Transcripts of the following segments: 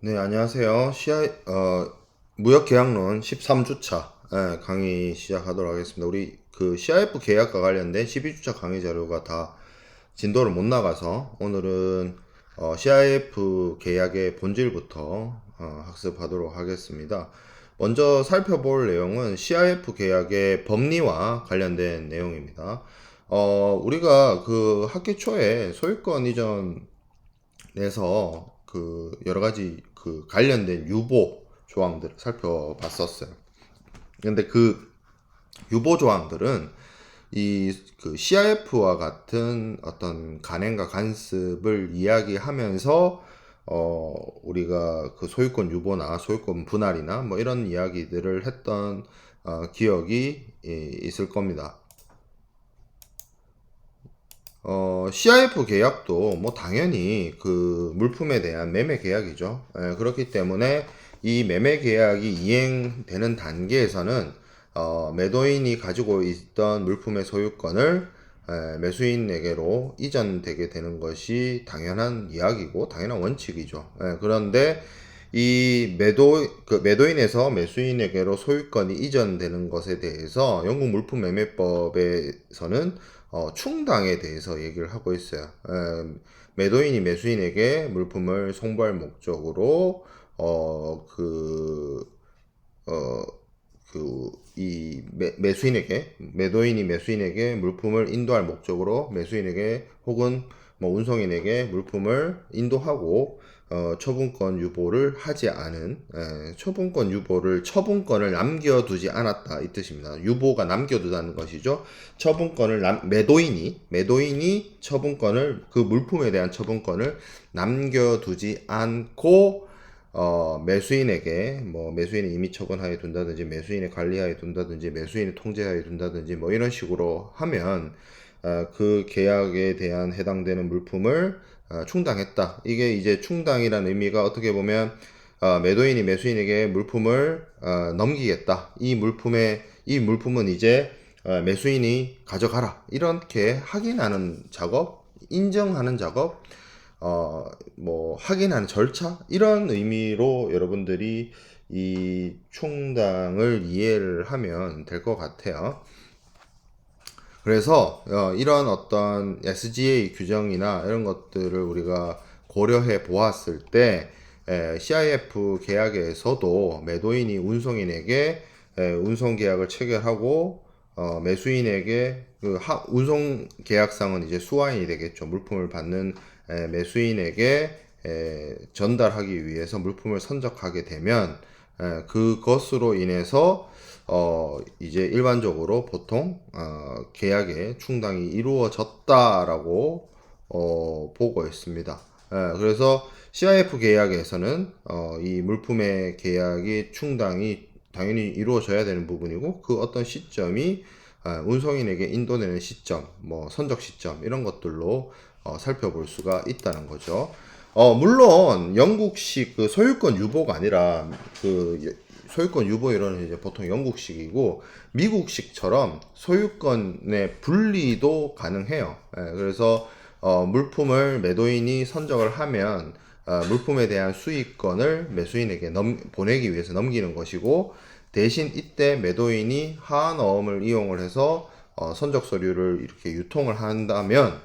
네, 안녕하세요. 무역계약론 13주차 강의 시작하도록 하겠습니다. 우리 그 CIF 계약과 관련된 12주차 강의 자료가 다 진도를 못 나가서 오늘은 CIF 계약의 본질부터 학습하도록 하겠습니다. 먼저 살펴볼 내용은 CIF 계약의 법리와 관련된 내용입니다. 우리가 그 학기 초에 소유권 이전 내서 그 여러 가지 그 관련된 유보 조항들을 살펴봤었어요. 근데 그 유보 조항들은 이 그 CIF와 같은 어떤 간행과 간습을 이야기하면서 우리가 그 소유권 유보나 소유권 분할이나 뭐 이런 이야기들을 했던 기억이 있을 겁니다. CIF 계약도 뭐 당연히 그 물품에 대한 매매 계약이죠. 그렇기 때문에 이 매매 계약이 이행되는 단계에서는 매도인이 가지고 있던 물품의 소유권을 매수인에게로 이전되게 되는 것이 당연한 이야기고 당연한 원칙이죠. 그런데 이 매도인에서 매수인에게로 소유권이 이전되는 것에 대해서 영국 물품매매법에서는 충당에 대해서 얘기를 하고 있어요. 매도인이 매수인에게 물품을 송부할 목적으로 어, 그, 어, 매도인이 매수인에게 물품을 인도할 목적으로 매수인에게 혹은 뭐 운송인에게 물품을 인도하고 처분권 유보를 하지 않은 처분권을 남겨두지 않았다 이 뜻입니다. 유보가 남겨두다는 것이죠. 매도인이 처분권을 그 물품에 대한 처분권을 남겨두지 않고 매수인에게 뭐 매수인이 임의 처분하에 둔다든지 매수인의 관리하에 둔다든지 매수인의 통제하에 둔다든지 뭐 이런 식으로 하면 그 계약에 대한 해당되는 물품을 충당했다. 이게 이제 충당이라는 의미가 어떻게 보면 매도인이 매수인에게 물품을 넘기겠다. 이 물품은 이제 매수인이 가져가라. 이렇게 확인하는 작업, 인정하는 작업, 뭐 확인하는 절차 이런 의미로 여러분들이 이 충당을 이해를 하면 될 것 같아요. 그래서 이런 어떤 SGA 규정이나 이런 것들을 우리가 고려해 보았을 때 CIF 계약에서도 매도인이 운송인에게 운송 계약을 체결하고 매수인에게 운송 계약상은 이제 수화인이 되겠죠. 물품을 받는 매수인에게 전달하기 위해서 물품을 선적하게 되면 그것으로 인해서 이제 일반적으로 보통 계약의 충당이 이루어졌다라고 보고 있습니다. 그래서 CIF 계약에서는 이 물품의 계약이 충당이 당연히 이루어져야 되는 부분이고 그 어떤 시점이 운송인에게 인도되는 시점, 뭐 선적 시점 이런 것들로 살펴볼 수가 있다는 거죠. 물론 영국식 그 소유권 유보가 아니라 그 소유권 유보 이론은 이제 보통 영국식이고 미국식처럼 소유권의 분리도 가능해요. 그래서 물품을 매도인이 선적을 하면 물품에 대한 수익권을 매수인에게 보내기 위해서 넘기는 것이고 대신 이때 매도인이 하한어음을 이용을 해서 선적 서류를 이렇게 유통을 한다면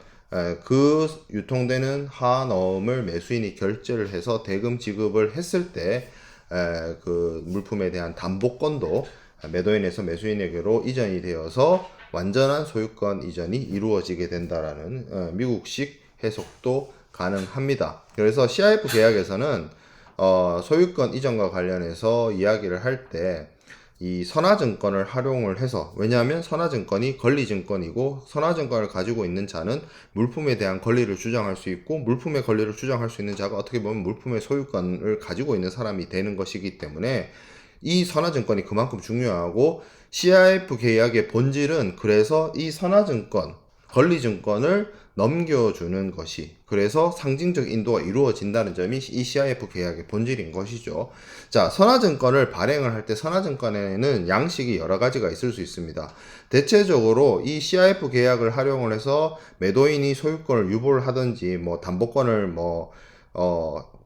그 유통되는 하한어음을 매수인이 결제를 해서 대금 지급을 했을 때 그 물품에 대한 담보권도 매도인에서 매수인에게로 이전이 되어서 완전한 소유권 이전이 이루어지게 된다라는 미국식 해석도 가능합니다. 그래서 CIF 계약에서는 소유권 이전과 관련해서 이야기를 할 때 이 선화증권을 활용을 해서 왜냐하면 선화증권이 권리증권이고 선화증권을 가지고 있는 자는 물품에 대한 권리를 주장할 수 있고 물품의 권리를 주장할 수 있는 자가 어떻게 보면 물품의 소유권을 가지고 있는 사람이 되는 것이기 때문에 이 선화증권이 그만큼 중요하고 CIF 계약의 본질은 그래서 이 선화증권, 권리증권을 넘겨주는 것이 그래서 상징적 인도가 이루어진다는 점이 이 CIF 계약의 본질인 것이죠. 자, 선화증권을 발행을 할 때 선화증권에는 양식이 여러 가지가 있을 수 있습니다. 대체적으로 이 CIF 계약을 활용을 해서 매도인이 소유권을 유보를 하든지 뭐 담보권을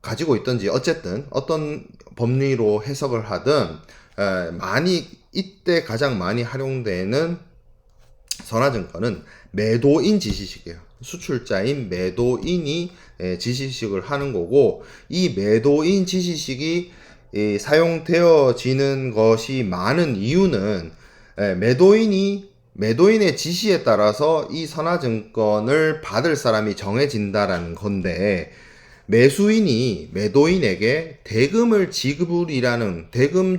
가지고 있든지 어쨌든 어떤 법리로 해석을 하든 이때 가장 많이 활용되는 선화증권은 매도인 지시식이에요. 수출자인 매도인이 지시식을 하는 거고, 이 매도인 지시식이 사용되어지는 것이 많은 이유는 매도인의 지시에 따라서 이 선화증권을 받을 사람이 정해진다라는 건데, 매도인에게 대금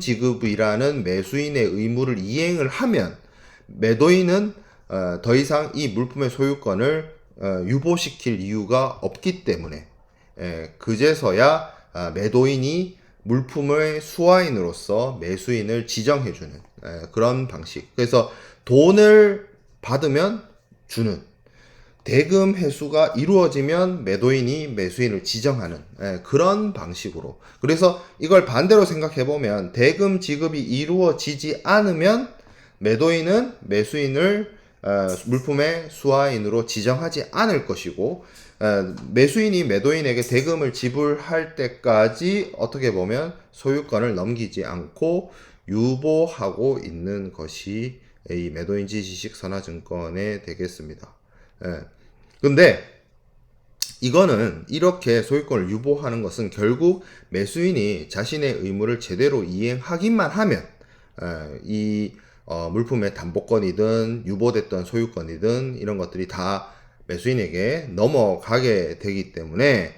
지급이라는 매수인의 의무를 이행을 하면 매도인은 더 이상 이 물품의 소유권을 유보시킬 이유가 없기 때문에 그제서야 매도인이 물품의 수화인으로서 매수인을 지정해주는 그런 방식. 그래서 돈을 받으면 주는, 대금 회수가 이루어지면 매도인이 매수인을 지정하는 그런 방식으로. 그래서 이걸 반대로 생각해보면 대금 지급이 이루어지지 않으면 매도인은 매수인을 물품의 수화인으로 지정하지 않을 것이고, 매수인이 매도인에게 대금을 지불할 때까지 어떻게 보면 소유권을 넘기지 않고 유보하고 있는 것이 이 매도인 지시식 선화증권에 되겠습니다. 근데 이거는 이렇게 소유권을 유보하는 것은 결국 매수인이 자신의 의무를 제대로 이행하기만 하면 이 물품의 담보권이든 유보됐던 소유권이든 이런 것들이 다 매수인에게 넘어가게 되기 때문에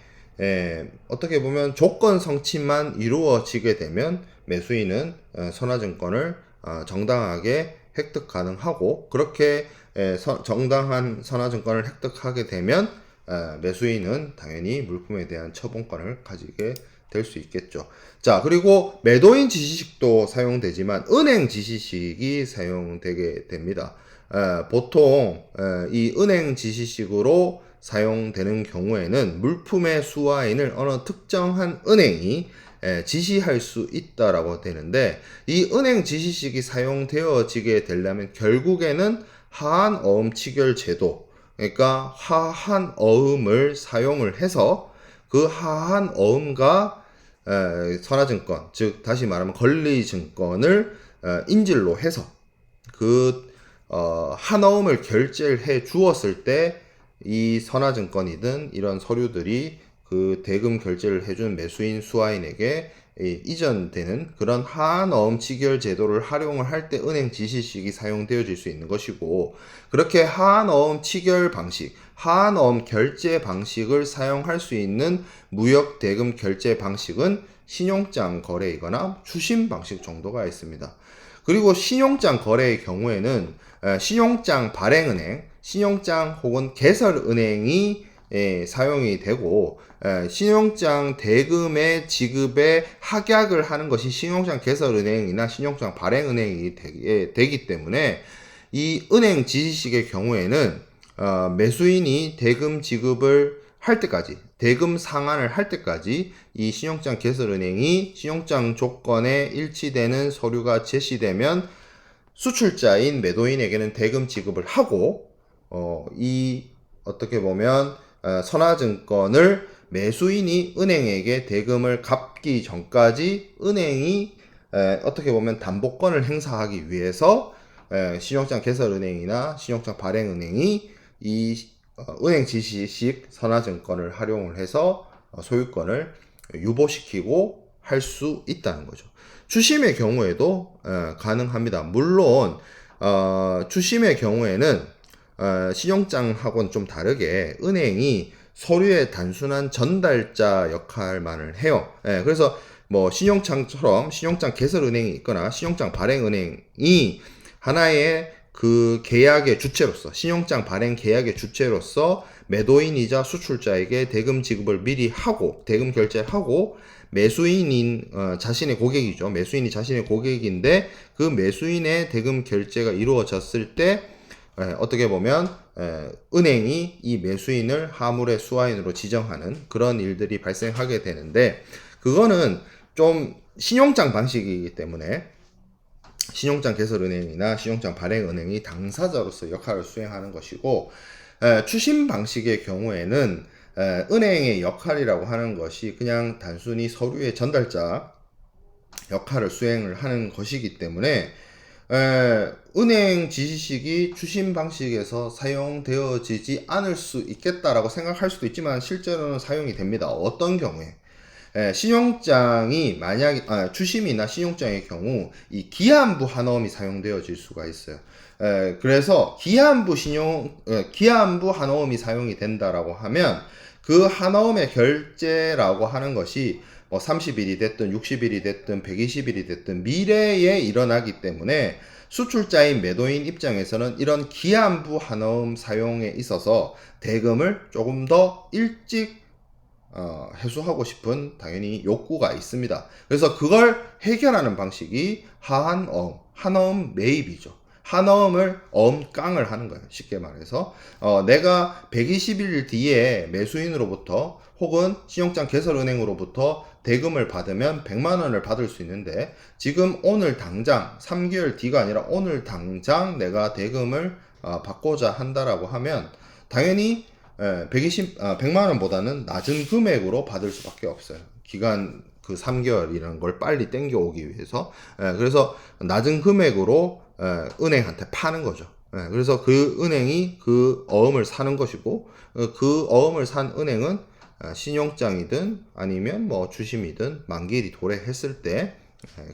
어떻게 보면 조건 성취만 이루어지게 되면 매수인은 선화증권을 정당하게 획득 가능하고, 그렇게 정당한 선화증권을 획득하게 되면 매수인은 당연히 물품에 대한 처분권을 가지게 될 수 있겠죠. 자, 그리고 매도인 지시식도 사용되지만 은행 지시식이 사용되게 됩니다. 보통 이 은행 지시식으로 사용되는 경우에는 물품의 수화인을 어느 특정한 은행이 지시할 수 있다라고 되는데, 이 은행 지시식이 사용되어지게 되려면 결국에는 하한어음 치결 제도, 그러니까 하한어음을 사용을 해서 그 하한어음과 선화증권, 즉 다시 말하면 권리증권을 인질로 해서 그 한어음을 결제를 해 주었을 때 이 선화증권이든 이런 서류들이 그 대금 결제를 해준 매수인 수화인에게 이전되는 그런 하한어음 치결 제도를 활용을 할 때 은행 지시식이 사용되어질 수 있는 것이고, 그렇게 하한어음 치결 방식, 하한어음 결제 방식을 사용할 수 있는 무역 대금 결제 방식은 신용장 거래이거나 추심 방식 정도가 있습니다. 그리고 신용장 거래의 경우에는 신용장 발행은행, 신용장 혹은 개설은행이 사용이 되고, 신용장 대금의 지급에 합약을 하는 것이 신용장 개설은행이나 신용장 발행은행이 되기 때문에 이 은행 지시식의 경우에는 매수인이 대금 지급을 할 때까지, 대금 상환을 할 때까지 이 신용장 개설은행이 신용장 조건에 일치되는 서류가 제시되면 수출자인 매도인에게는 대금 지급을 하고, 어떻게 보면 선화증권을 매수인이 은행에게 대금을 갚기 전까지 은행이 어떻게 보면 담보권을 행사하기 위해서 신용장 개설은행이나 신용장 발행은행이 이 은행 지시식 선화증권을 활용을 해서 소유권을 유보시키고 할 수 있다는 거죠. 추심의 경우에도 가능합니다. 물론 추심의 경우에는 신용장하고는 좀 다르게 은행이 서류의 단순한 전달자 역할만을 해요. 그래서 뭐 신용장처럼 신용장 개설은행이 있거나 신용장 발행은행이 하나의 그 계약의 주체로서, 신용장 발행 계약의 주체로서 매도인이자 수출자에게 대금 지급을 미리 하고 대금 결제하고, 매수인인 자신의 고객이죠. 매수인이 자신의 고객인데 그 매수인의 대금 결제가 이루어졌을 때 어떻게 보면 은행이 이 매수인을 하물의 수화인으로 지정하는 그런 일들이 발생하게 되는데, 그거는 좀 신용장 방식이기 때문에 신용장 개설은행이나 신용장 발행은행이 당사자로서 역할을 수행하는 것이고, 추심 방식의 경우에는 은행의 역할이라고 하는 것이 그냥 단순히 서류의 전달자 역할을 수행을 하는 것이기 때문에 은행 지시식이 추심 방식에서 사용되어지지 않을 수 있겠다라고 생각할 수도 있지만 실제로는 사용이 됩니다. 어떤 경우에 신용장이 만약 추심이나 신용장의 경우 이 기한부 한어음이 사용되어질 수가 있어요. 그래서 기한부 한어음이 사용이 된다라고 하면 그 한어음의 결제라고 하는 것이 뭐 30일이 됐든 60일이 됐든 120일이 됐든 미래에 일어나기 때문에 수출자인 매도인 입장에서는 이런 기한부 한어음 사용에 있어서 대금을 조금 더 일찍 해소하고 싶은 당연히 욕구가 있습니다. 그래서 그걸 해결하는 방식이 하한어음, 한어음 매입이죠. 한어음을 어음깡을 하는 거예요. 쉽게 말해서 내가 120일 뒤에 매수인으로부터 혹은 신용장 개설은행으로부터 대금을 받으면 100만 원을 받을 수 있는데 지금 오늘 당장 3개월 뒤가 아니라 오늘 당장 내가 대금을 받고자 한다라고 하면 당연히 100만 원보다는 낮은 금액으로 받을 수밖에 없어요. 기간 그 3개월이라는 걸 빨리 땡겨오기 위해서. 그래서 낮은 금액으로 은행한테 파는 거죠. 그래서 그 은행이 그 어음을 사는 것이고 그 어음을 산 은행은 신용장이든 아니면 뭐 주심이든 만기일이 도래했을 때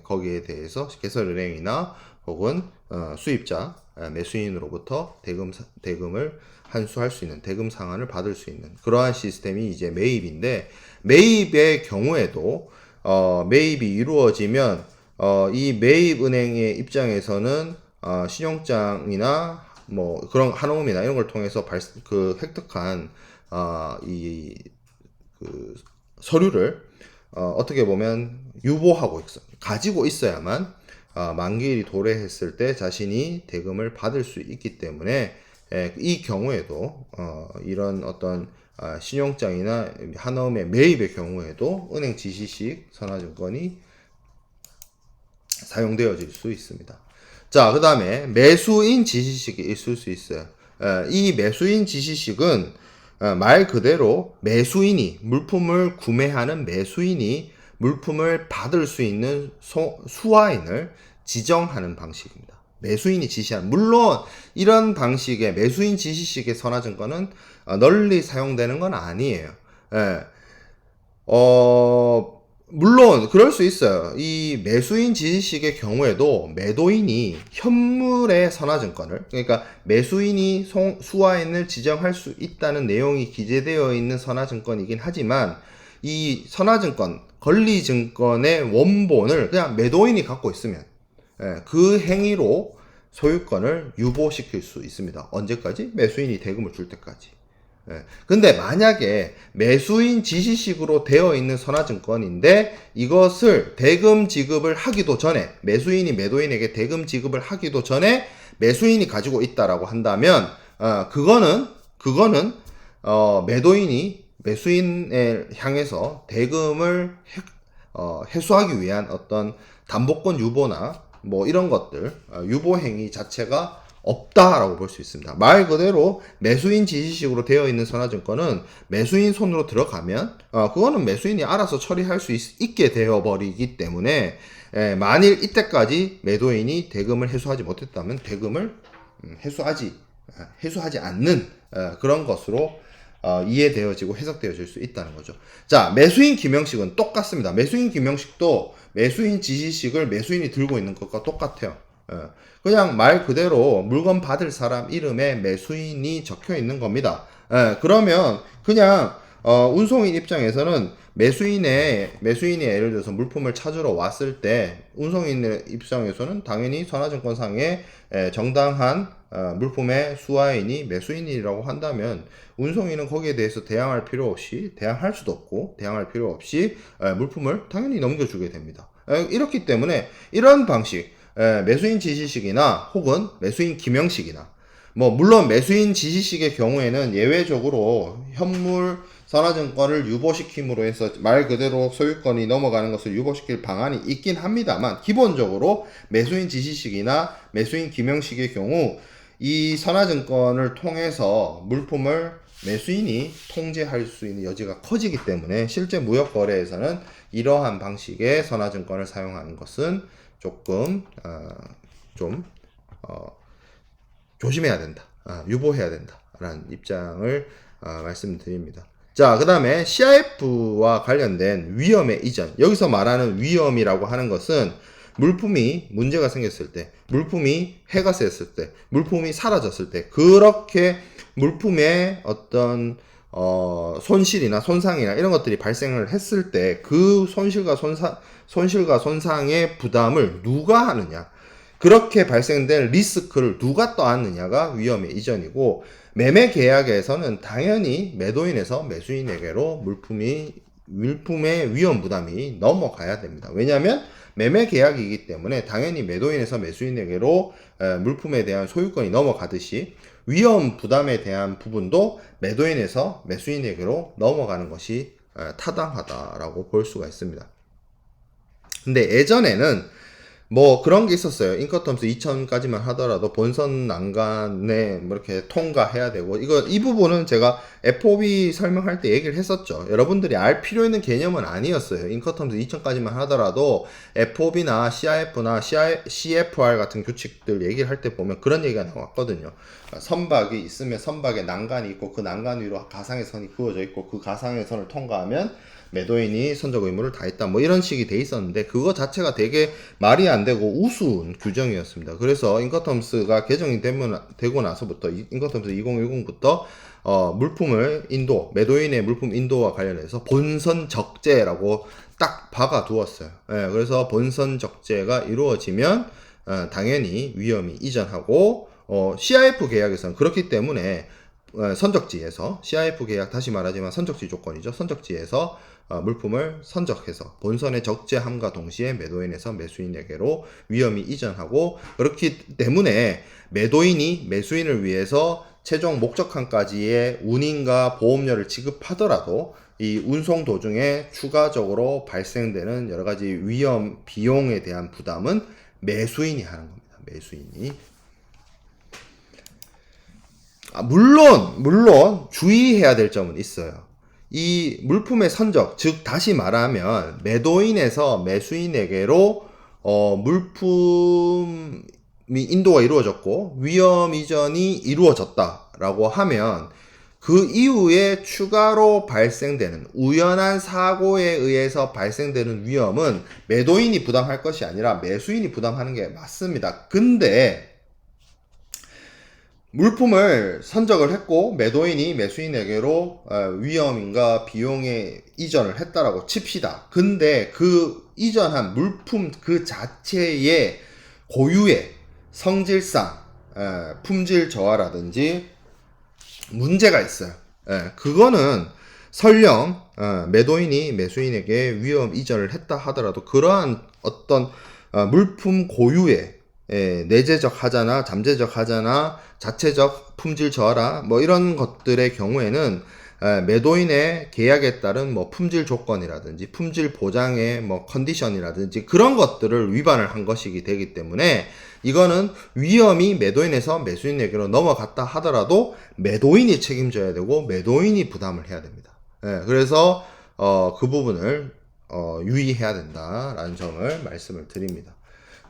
거기에 대해서 개설은행이나 혹은 수입자 매수인으로부터 대금을 환수할 수 있는 대금 상환을 받을 수 있는 그러한 시스템이 이제 매입인데 매입의 경우에도 매입이 이루어지면 이 매입 은행의 입장에서는 신용장이나 뭐 그런 한어음이나 이런 걸 통해서 획득한 그 서류를 어떻게 보면 유보하고 가지고 있어야만 만기일이 도래했을 때 자신이 대금을 받을 수 있기 때문에 이 경우에도 이런 어떤 신용장이나 한어음의 매입의 경우에도 은행 지시식 선화증권이 사용되어질 수 있습니다. 자, 그 다음에 매수인 지시식이 있을 수 있어요. 이 매수인 지시식은 말 그대로 매수인이 물품을 구매하는 매수인이 물품을 받을 수 있는 수화인을 지정하는 방식입니다. 매수인이 지시한 물론 이런 방식의 매수인 지시식의 선화증권은 널리 사용되는 건 아니에요. 물론 그럴 수 있어요. 이 매수인 지시식의 경우에도 매도인이 현물의 선화증권을 그러니까 매수인이 수화인을 지정할 수 있다는 내용이 기재되어 있는 선화증권이긴 하지만 이 선화증권 권리증권의 원본을 그냥 매도인이 갖고 있으면 그 행위로 소유권을 유보시킬 수 있습니다. 언제까지? 매수인이 대금을 줄 때까지. 근데 만약에 매수인 지시식으로 되어 있는 선화증권인데 이것을 대금 지급을 하기도 전에 매수인이 매도인에게 대금 지급을 하기도 전에 매수인이 가지고 있다라고 한다면 그거는 매도인이 매수인에 향해서 대금을 해소하기 위한 어떤 담보권 유보나 뭐 이런 것들 유보 행위 자체가 없다라고 볼 수 있습니다. 말 그대로 매수인 지시식으로 되어 있는 선화증권은 매수인 손으로 들어가면 그거는 매수인이 알아서 처리할 수 있게 되어버리기 때문에 만일 이때까지 매도인이 대금을 해소하지 못했다면 대금을 해소하지 않는 그런 것으로 이해되어지고 해석되어질 수 있다는 거죠. 자, 매수인 기명식은 똑같습니다. 매수인 기명식도 매수인 지시식을 매수인이 들고 있는 것과 똑같아요. 그냥 말 그대로 물건 받을 사람 이름에 매수인이 적혀 있는 겁니다. 그러면 그냥 운송인 입장에서는 매수인이 예를 들어서 물품을 찾으러 왔을 때 운송인의 입장에서는 당연히 선화증권상에 정당한 물품의 수화인이 매수인이라고 한다면 운송인은 거기에 대해서 대항할 수도 없고 대항할 필요 없이 물품을 당연히 넘겨주게 됩니다. 이렇기 때문에 이런 방식 매수인 지시식이나 혹은 매수인 기명식이나 뭐 물론 매수인 지시식의 경우에는 예외적으로 현물 선화증권을 유보시킴으로 해서 말 그대로 소유권이 넘어가는 것을 유보시킬 방안이 있긴 합니다만 기본적으로 매수인 지시식이나 매수인 기명식의 경우 이 선화증권을 통해서 물품을 매수인이 통제할 수 있는 여지가 커지기 때문에 실제 무역 거래에서는 이러한 방식의 선화증권을 사용하는 것은 조금 좀 조심해야 된다, 유보해야 된다라는 입장을 말씀드립니다. 자, 그 다음에 CIF와 관련된 위험의 이전. 여기서 말하는 위험이라고 하는 것은 물품이 문제가 생겼을 때, 물품이 해가 셌을 때, 물품이 사라졌을 때, 그렇게 물품의 어떤 손실이나 손상이나 이런 것들이 발생을 했을 때 그 손실과 손상의 부담을 누가 하느냐, 그렇게 발생된 리스크를 누가 떠안느냐가 위험의 이전이고, 매매 계약에서는 당연히 매도인에서 매수인에게로 물품의 위험 부담이 넘어가야 됩니다. 왜냐하면 매매 계약이기 때문에 당연히 매도인에서 매수인에게로 물품에 대한 소유권이 넘어가듯이 위험 부담에 대한 부분도 매도인에서 매수인에게로 넘어가는 것이 타당하다라고 볼 수가 있습니다. 근데 예전에는 뭐 그런 게 있었어요. 인커텀스 2000까지만 하더라도 본선 난간에 뭐 이렇게 통과해야 되고, 이 부분은 제가 FOB 설명할 때 얘기를 했었죠. 여러분들이 알 필요 있는 개념은 아니었어요. 인커텀스 2000까지만 하더라도 FOB나 CIF나 CFR 같은 규칙들 얘기를 할 때 보면 그런 얘기가 나왔거든요. 선박이 있으면 선박에 난간이 있고 그 난간 위로 가상의 선이 그어져 있고 그 가상의 선을 통과하면 매도인이 선적 의무를 다했다, 뭐 이런 식이 돼 있었는데 그거 자체가 되게 말이 안 되고 우스운 규정이었습니다. 그래서 인커텀스가 개정이 되고 나서부터, 인커텀스 2010부터 매도인의 물품 인도와 관련해서 본선 적재라고 딱 박아 두었어요. 그래서 본선 적재가 이루어지면 당연히 위험이 이전하고, CIF 계약에서는 그렇기 때문에 선적지에서, CIF 계약 다시 말하지만 선적지 조건이죠. 선적지에서 물품을 선적해서 본선에 적재함과 동시에 매도인에서 매수인에게로 위험이 이전하고, 그렇기 때문에 매도인이 매수인을 위해서 최종 목적항까지의 운임과 보험료를 지급하더라도 이 운송 도중에 추가적으로 발생되는 여러 가지 위험 비용에 대한 부담은 매수인이 하는 겁니다. 매수인이. 물론 주의해야 될 점은 있어요. 이 물품의 선적, 즉 다시 말하면 매도인에서 매수인에게로 물품이 인도가 이루어졌고 위험 이전이 이루어졌다라고 하면 그 이후에 추가로 발생되는 우연한 사고에 의해서 발생되는 위험은 매도인이 부담할 것이 아니라 매수인이 부담하는 게 맞습니다. 근데 물품을 선적을 했고 매도인이 매수인에게로 위험인가 비용의 이전을 했다라고 칩시다. 근데 그 이전한 물품 그 자체의 고유의 성질상 품질 저하라든지 문제가 있어요. 그거는 설령 매도인이 매수인에게 위험 이전을 했다 하더라도 그러한 어떤 물품 고유의 내재적 하자나 잠재적 하자나 자체적 품질 저하라 뭐 이런 것들의 경우에는 매도인의 계약에 따른 뭐 품질 조건이라든지 품질 보장의 뭐 컨디션이라든지 그런 것들을 위반을 한 것이기 되기 때문에 이거는 위험이 매도인에서 매수인에게로 넘어갔다 하더라도 매도인이 책임져야 되고 매도인이 부담을 해야 됩니다. 그래서 그 부분을 유의해야 된다라는 점을 말씀을 드립니다.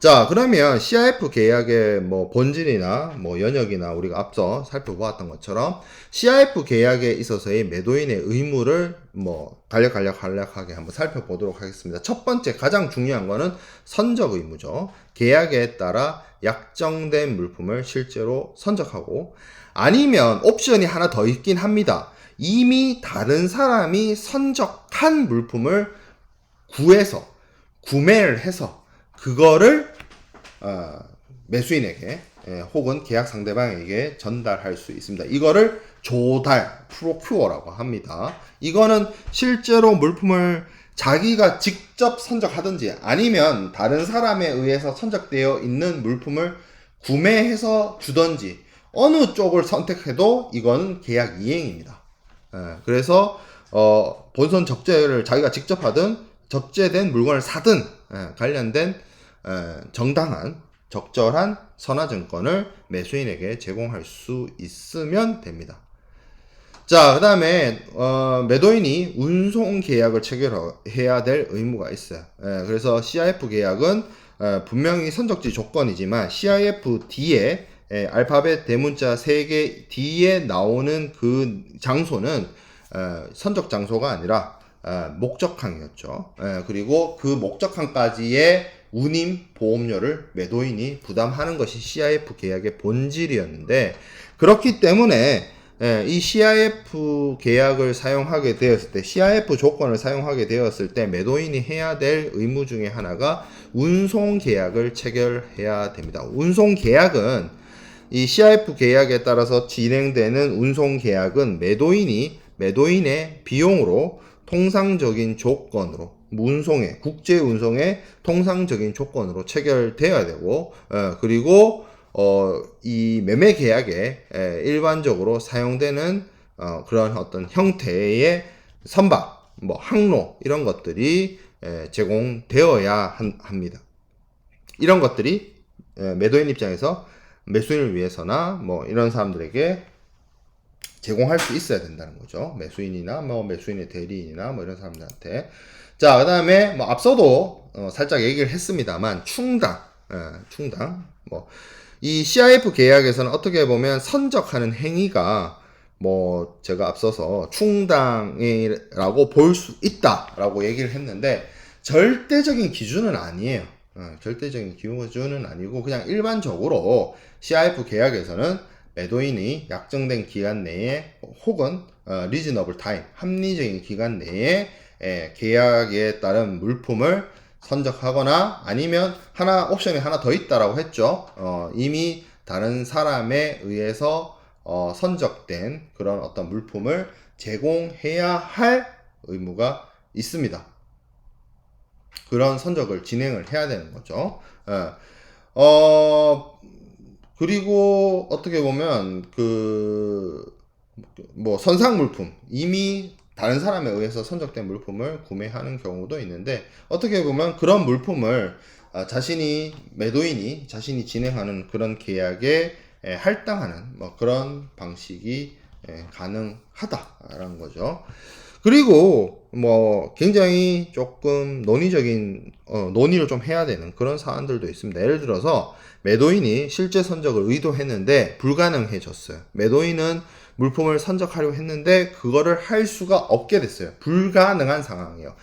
자, 그러면 CIF 계약의 뭐 본질이나 뭐 연역이나 우리가 앞서 살펴보았던 것처럼 CIF 계약에 있어서의 매도인의 의무를 뭐 간략하게 한번 살펴보도록 하겠습니다. 첫 번째 가장 중요한 거는 선적 의무죠. 계약에 따라 약정된 물품을 실제로 선적하고, 아니면 옵션이 하나 더 있긴 합니다. 이미 다른 사람이 선적한 물품을 구매를 해서 그거를 매수인에게 혹은 계약 상대방에게 전달할 수 있습니다. 이거를 조달, 프로큐어라고 합니다. 이거는 실제로 물품을 자기가 직접 선적하든지 아니면 다른 사람에 의해서 선적되어 있는 물품을 구매해서 주든지 어느 쪽을 선택해도 이건 계약 이행입니다. 그래서 본선 적재를 자기가 직접 하든 적재된 물건을 사든 관련된 정당한 적절한 선화증권을 매수인에게 제공할 수 있으면 됩니다. 자, 그 다음에, 매도인이 운송 계약을 체결해야 될 의무가 있어요. 그래서 CIF 계약은, 분명히 선적지 조건이지만, CIF D에, 알파벳 대문자 3개 D에 나오는 그 장소는, 선적 장소가 아니라, 목적항이었죠. 그리고 그 목적항까지의 운임 보험료를 매도인이 부담하는 것이 CIF 계약의 본질이었는데, 그렇기 때문에 이 CIF 계약을 사용하게 되었을 때, CIF 조건을 사용하게 되었을 때 매도인이 해야 될 의무 중에 하나가 운송 계약을 체결해야 됩니다. 운송 계약은 이 CIF 계약에 따라서 진행되는 운송 계약은 매도인의 비용으로 통상적인 조건으로 운송의 국제 운송의 통상적인 조건으로 체결되어야 되고, 그리고 이 매매 계약에 일반적으로 사용되는 그런 어떤 형태의 선박, 뭐 항로 이런 것들이 제공되어야 합니다. 이런 것들이 매도인 입장에서 매수인을 위해서나 뭐 이런 사람들에게 제공할 수 있어야 된다는 거죠. 매수인이나 뭐 매수인의 대리인이나 뭐 이런 사람들한테. 자, 그다음에 뭐 앞서도 살짝 얘기를 했습니다만 충당, 뭐 이 CIF 계약에서는 어떻게 보면 선적하는 행위가 뭐 제가 앞서서 충당이라고 볼 수 있다라고 얘기를 했는데 절대적인 기준은 아니에요. 절대적인 기준은 아니고 그냥 일반적으로 CIF 계약에서는 매도인이 약정된 기간 내에 혹은 reasonable time, 합리적인 기간 내에 계약에 따른 물품을 선적하거나 아니면 옵션이 하나 더 있다라고 했죠. 이미 다른 사람에 의해서 선적된 그런 어떤 물품을 제공해야 할 의무가 있습니다. 그런 선적을 진행을 해야 되는 거죠. 그리고 어떻게 보면 뭐 선상 물품, 이미 다른 사람에 의해서 선적된 물품을 구매하는 경우도 있는데 어떻게 보면 그런 물품을 매도인이 자신이 진행하는 그런 계약에 할당하는 뭐 그런 방식이 가능하다라는 거죠. 그리고 뭐 굉장히 조금 논의를 좀 해야 되는 그런 사안들도 있습니다. 예를 들어서 매도인이 실제 선적을 의도했는데 불가능해졌어요. 매도인은 물품을 선적하려고 했는데 그거를 할 수가 없게 됐어요. 불가능한 상황이에요.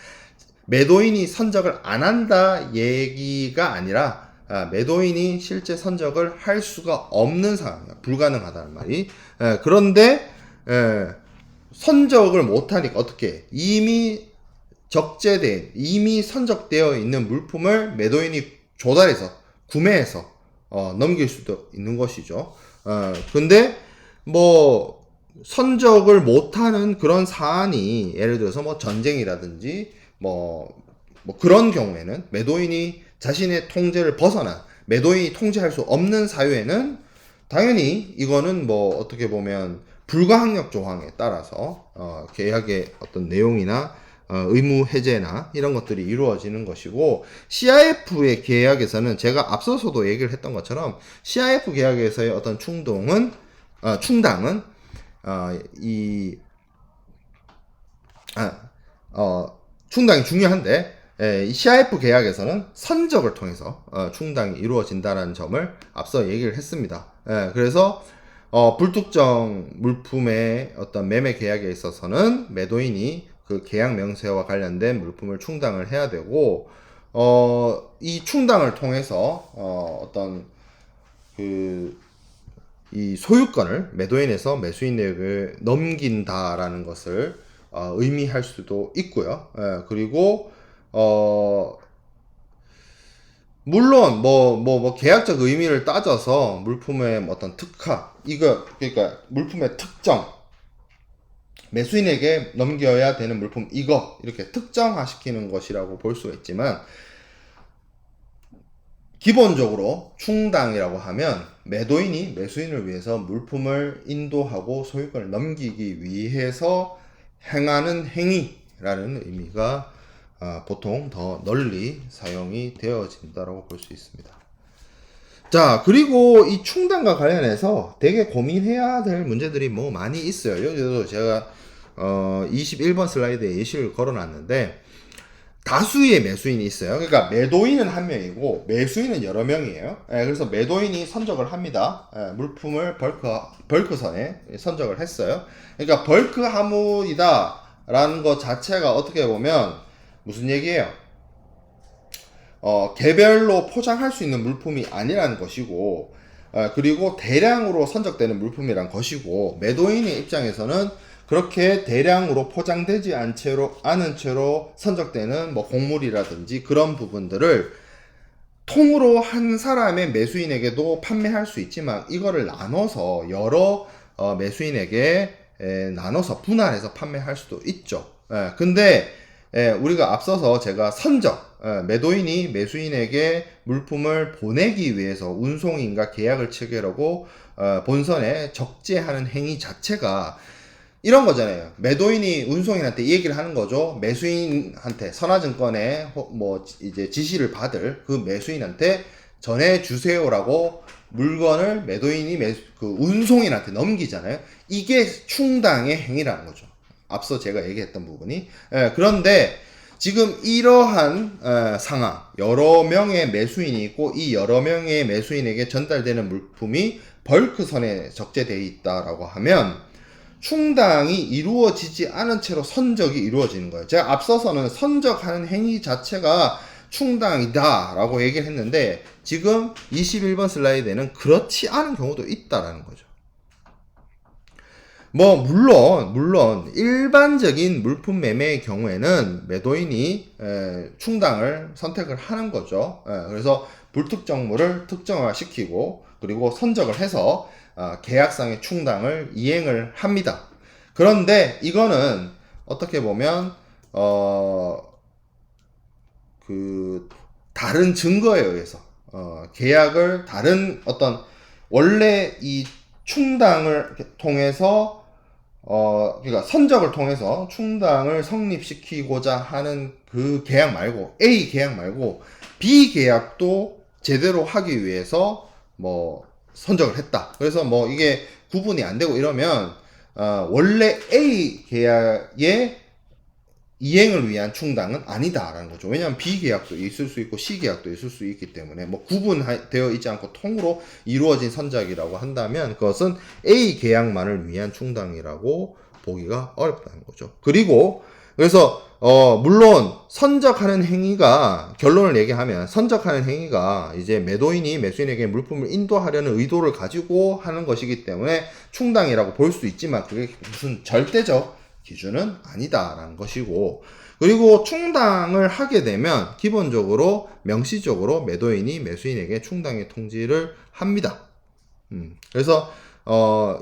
매도인이 선적을 안 한다 얘기가 아니라 매도인이 실제 선적을 할 수가 없는 상황이에요. 불가능하다는 말이. 그런데 선적을 못하니까 어떻게 이미 이미 선적되어 있는 물품을 매도인이 조달해서 구매해서 넘길 수도 있는 것이죠. 근데 뭐 선적을 못하는 그런 사안이 예를 들어서 뭐 전쟁이라든지 뭐 그런 경우에는 매도인이 자신의 통제를 벗어난 매도인이 통제할 수 없는 사유에는 당연히 이거는 뭐 어떻게 보면 불가항력 조항에 따라서 계약의 어떤 내용이나 의무 해제나 이런 것들이 이루어지는 것이고 CIF의 계약에서는 제가 앞서서도 얘기를 했던 것처럼 CIF 계약에서의 어떤 충당은 충당이 중요한데 이 CIF 계약에서는 선적을 통해서 충당이 이루어진다는 점을 앞서 얘기를 했습니다. 그래서 불특정 물품의 어떤 매매 계약에 있어서는 매도인이 그 계약 명세와 관련된 물품을 충당을 해야 되고 이 충당을 통해서 어떤 이 소유권을 매도인에서 매수인에게 넘긴다라는 것을 의미할 수도 있고요. 그리고 물론 뭐 계약적 의미를 따져서 물품의 어떤 그러니까 물품의 특정, 매수인에게 넘겨야 되는 물품 이렇게 특정화시키는 것이라고 볼 수가 있지만 기본적으로 충당이라고 하면 매도인이 매수인을 위해서 물품을 인도하고 소유권을 넘기기 위해서 행하는 행위라는 의미가 보통 더 널리 사용이 되어진다고 볼 수 있습니다. 자, 그리고 이 충당과 관련해서 되게 고민해야 될 문제들이 뭐 많이 있어요. 여기도 제가 21번 슬라이드에 예시를 걸어놨는데, 다수의 매수인이 있어요. 그러니까 매도인은 한 명이고 매수인은 여러 명이에요. 그래서 매도인이 선적을 합니다. 물품을 벌크선에 선적을 했어요. 그러니까 벌크 하물이다 라는 것 자체가 어떻게 보면 무슨 얘기예요? 개별로 포장할 수 있는 물품이 아니라는 것이고, 그리고 대량으로 선적되는 물품이란 것이고, 매도인의 입장에서는 그렇게 대량으로 포장되지 않은 채로 선적되는 뭐 곡물이라든지 그런 부분들을 통으로 한 사람의 매수인에게도 판매할 수 있지만, 이거를 나눠서 여러 매수인에게 나눠서 분할해서 판매할 수도 있죠. 근데 우리가 앞서서 제가 선적, 매도인이 매수인에게 물품을 보내기 위해서 운송인과 계약을 체결하고 본선에 적재하는 행위 자체가 이런 거잖아요. 매도인이 운송인한테 이 얘기를 하는 거죠. 매수인한테, 선화증권에 뭐 이제 지시를 받을 그 매수인한테 전해 주세요라고 물건을 매도인이 그 운송인한테 넘기잖아요. 이게 충당의 행위라는 거죠. 앞서 제가 얘기했던 부분이. 그런데 지금 이러한 상황, 여러 명의 매수인이 있고 이 여러 명의 매수인에게 전달되는 물품이 벌크선에 적재되어 있다라고 하면 충당이 이루어지지 않은 채로 선적이 이루어지는 거예요. 제가 앞서서는 선적하는 행위 자체가 충당이다 라고 얘기를 했는데, 지금 21번 슬라이드에는 그렇지 않은 경우도 있다라는 거죠. 뭐 물론 일반적인 물품 매매의 경우에는 매도인이 충당을 선택을 하는 거죠. 그래서 불특정물을 특정화시키고 그리고 선적을 해서 계약상의 충당을 이행을 합니다. 그런데 이거는 어떻게 보면 그 다른 증거에 의해서 계약을 다른 어떤 원래 이 충당을 통해서 그러니까 선적을 통해서 충당을 성립시키고자 하는 그 계약 말고, A 계약 말고 B 계약도 제대로 하기 위해서 뭐 선적을 했다. 그래서 뭐 이게 구분이 안 되고 이러면 원래 A 계약의 이행을 위한 충당은 아니다라는 거죠. 왜냐하면 B 계약도 있을 수 있고 C 계약도 있을 수 있기 때문에 뭐 구분되어 있지 않고 통으로 이루어진 선적이라고 한다면 그것은 A 계약만을 위한 충당이라고 보기가 어렵다는 거죠. 그리고 그래서 물론 선적하는 행위가, 결론을 얘기하면 선적하는 행위가 이제 매도인이 매수인에게 물품을 인도하려는 의도를 가지고 하는 것이기 때문에 충당이라고 볼 수 있지만 그게 무슨 절대적 기준은 아니다라는 것이고, 그리고 충당을 하게 되면 기본적으로 명시적으로 매도인이 매수인에게 충당의 통지를 합니다. 그래서